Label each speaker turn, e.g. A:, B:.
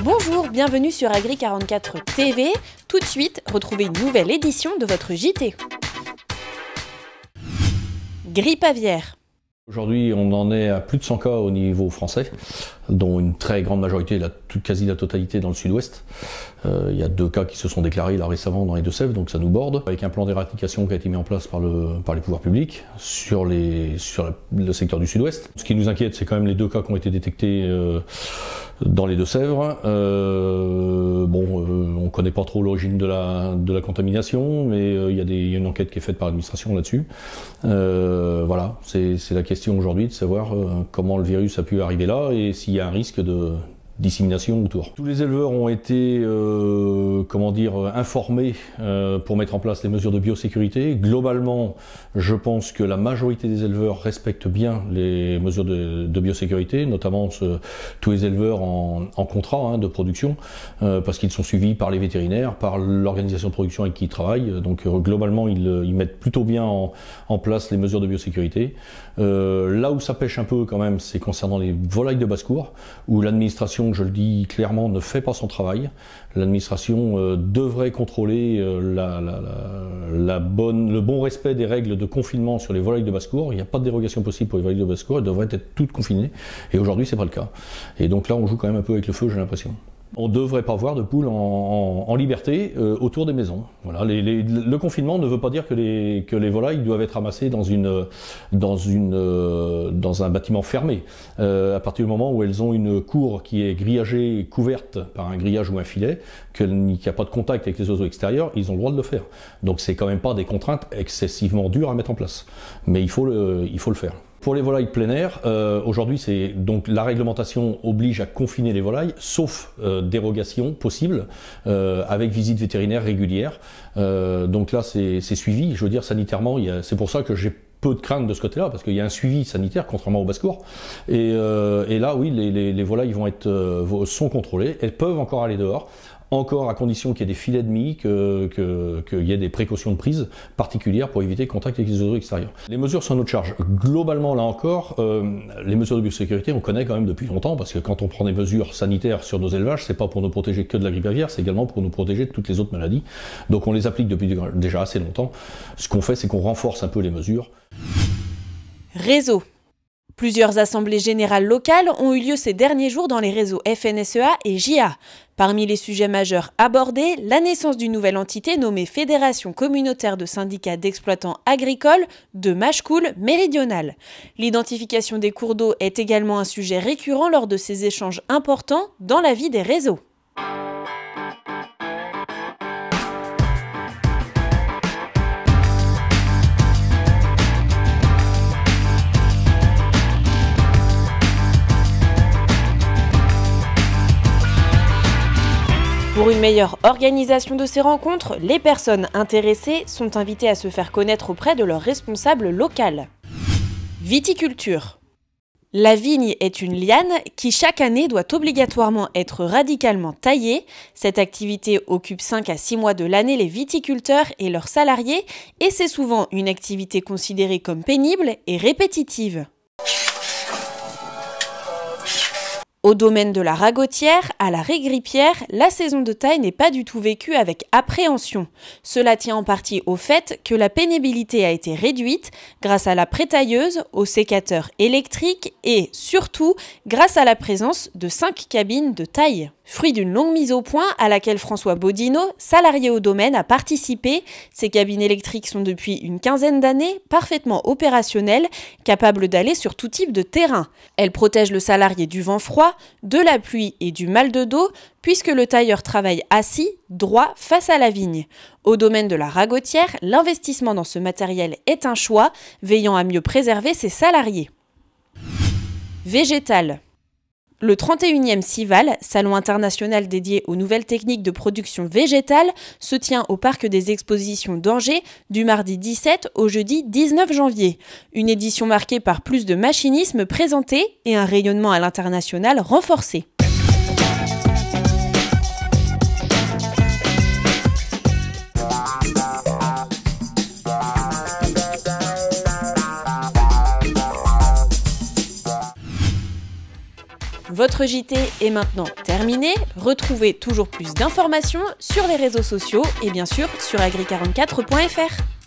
A: Bonjour, bienvenue sur Agri44 TV. Tout de suite, retrouvez une nouvelle édition de votre JT. Grippe aviaire.
B: Aujourd'hui, on en est à plus de 100 cas au niveau français, dont une très grande majorité, quasi la totalité dans le sud-ouest. Il y a 2 cas qui se sont déclarés là récemment dans les Deux-Sèvres, donc ça nous borde. Avec un plan d'éradication qui a été mis en place par les pouvoirs publics sur le secteur du sud-ouest. Ce qui nous inquiète, c'est quand même les 2 cas qui ont été détectés dans les Deux-Sèvres. On connaît pas trop l'origine de la contamination, mais il y a une enquête qui est faite par l'administration là-dessus. Voilà, c'est la question aujourd'hui de savoir comment le virus a pu arriver là et s'il y a un risque de dissémination autour. Tous les éleveurs ont été informés pour mettre en place les mesures de biosécurité. Globalement, je pense que la majorité des éleveurs respectent bien les mesures de biosécurité, notamment tous les éleveurs en contrat de production, parce qu'ils sont suivis par les vétérinaires, par l'organisation de production avec qui ils travaillent. Donc globalement, ils mettent plutôt bien en place les mesures de biosécurité. Là où ça pêche un peu quand même, c'est concernant les volailles de basse-cour, où l'administration, je le dis clairement, ne fait pas son travail. L'administration devrait contrôler le bon respect des règles de confinement sur les volailles de basse-cour. Il n'y a pas de dérogation possible pour les volailles de basse-cour, elles devraient être toutes confinées. Et aujourd'hui, c'est pas le cas. Et donc là, on joue quand même un peu avec le feu, j'ai l'impression. On ne devrait pas voir de poules en liberté autour des maisons. Voilà, le confinement ne veut pas dire que les volailles doivent être ramassées dans un bâtiment fermé. À partir du moment où elles ont une cour qui est grillagée, couverte par un grillage ou un filet, qu'il n'y a pas de contact avec les oiseaux extérieurs, ils ont le droit de le faire. Donc c'est quand même pas des contraintes excessivement dures à mettre en place. Mais il faut le faire. Pour les volailles plein air, aujourd'hui, donc la réglementation oblige à confiner les volailles, sauf dérogation possible, avec visite vétérinaire régulière. Donc là, c'est suivi. Je veux dire, sanitairement, c'est pour ça que j'ai peu de crainte de ce côté-là, parce qu'il y a un suivi sanitaire, contrairement aux basses-cours. Et là, oui, les volailles sont contrôlées. Elles peuvent encore aller dehors. Encore à condition qu'il y ait des filets de mie, qu'il y ait des précautions de prise particulières pour éviter le contact avec les oiseaux extérieurs. Les mesures sont à notre charge. Globalement, là encore, les mesures de biosécurité, on connaît quand même depuis longtemps, parce que quand on prend des mesures sanitaires sur nos élevages, c'est pas pour nous protéger que de la grippe aviaire, c'est également pour nous protéger de toutes les autres maladies. Donc on les applique depuis déjà assez longtemps. Ce qu'on fait, c'est qu'on renforce un peu les mesures.
A: Réseau. Plusieurs assemblées générales locales ont eu lieu ces derniers jours dans les réseaux FNSEA et JA. Parmi les sujets majeurs abordés, la naissance d'une nouvelle entité nommée Fédération communautaire de syndicats d'exploitants agricoles de Machecoul méridional. L'identification des cours d'eau est également un sujet récurrent lors de ces échanges importants dans la vie des réseaux. Pour une meilleure organisation de ces rencontres, les personnes intéressées sont invitées à se faire connaître auprès de leur responsable local. Viticulture. La vigne est une liane qui chaque année doit obligatoirement être radicalement taillée. Cette activité occupe 5 à 6 mois de l'année les viticulteurs et leurs salariés et c'est souvent une activité considérée comme pénible et répétitive. Au domaine de la ragotière, à la Régripière, la saison de taille n'est pas du tout vécue avec appréhension. Cela tient en partie au fait que la pénibilité a été réduite grâce à la prétailleuse, au sécateur électrique et, surtout, grâce à la présence de 5 cabines de taille. Fruit d'une longue mise au point à laquelle François Bodino, salarié au domaine, a participé, ces cabines électriques sont depuis une quinzaine d'années parfaitement opérationnelles, capables d'aller sur tout type de terrain. Elles protègent le salarié du vent froid, de la pluie et du mal de dos, puisque le tailleur travaille assis, droit, face à la vigne. Au domaine de la ragotière, l'investissement dans ce matériel est un choix, veillant à mieux préserver ses salariés. Végétal. Le 31e CIVAL, salon international dédié aux nouvelles techniques de production végétale, se tient au Parc des Expositions d'Angers du mardi 17 au jeudi 19 janvier. Une édition marquée par plus de machinisme présenté et un rayonnement à l'international renforcé. Votre JT est maintenant terminé. Retrouvez toujours plus d'informations sur les réseaux sociaux et bien sûr sur agri44.fr.